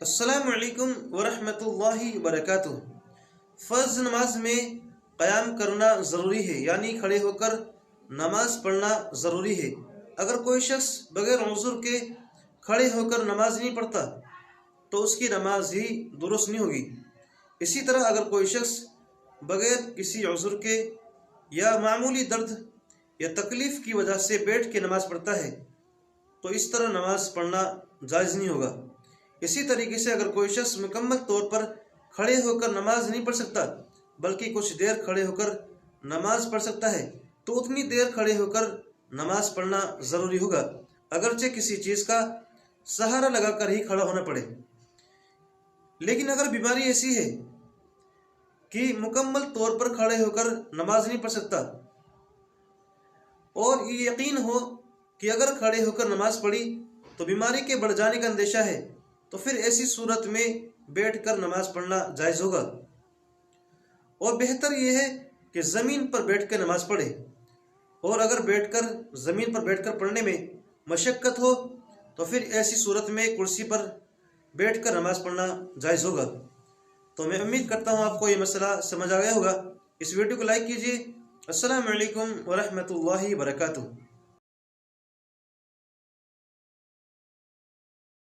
السلام علیکم ورحمۃ اللہ وبرکاتہ۔ فرض نماز میں قیام کرنا ضروری ہے، یعنی کھڑے ہو کر نماز پڑھنا ضروری ہے۔ اگر کوئی شخص بغیر عذر کے کھڑے ہو کر نماز نہیں پڑھتا تو اس کی نماز ہی درست نہیں ہوگی۔ اسی طرح اگر کوئی شخص بغیر کسی عذر کے یا معمولی درد یا تکلیف کی وجہ سے بیٹھ کے نماز پڑھتا ہے تو اس طرح نماز پڑھنا جائز نہیں ہوگا۔ اسی طریقے سے اگر کوئی شخص مکمل طور پر کھڑے ہو کر نماز نہیں پڑھ سکتا بلکہ کچھ دیر کھڑے ہو کر نماز پڑھ سکتا ہے تو اتنی دیر کھڑے ہو کر نماز پڑھنا ضروری ہوگا، اگرچہ کسی چیز کا سہارا لگا کر ہی کھڑا ہونا پڑے۔ لیکن اگر بیماری ایسی ہے کہ مکمل طور پر کھڑے ہو کر نماز نہیں پڑھ سکتا اور یہ یقین ہو کہ اگر کھڑے ہو کر نماز پڑھی تو بیماری کے بڑھ جانے کا اندیشہ ہے تو پھر ایسی صورت میں بیٹھ کر نماز پڑھنا جائز ہوگا، اور بہتر یہ ہے کہ زمین پر بیٹھ کر نماز پڑھے، اور اگر زمین پر بیٹھ کر پڑھنے میں مشقت ہو تو پھر ایسی صورت میں کرسی پر بیٹھ کر نماز پڑھنا جائز ہوگا۔ تو میں امید کرتا ہوں آپ کو یہ مسئلہ سمجھ آ گیا ہوگا۔ اس ویڈیو کو لائک کیجیے۔ السلام علیکم ورحمۃ اللہ وبرکاتہ۔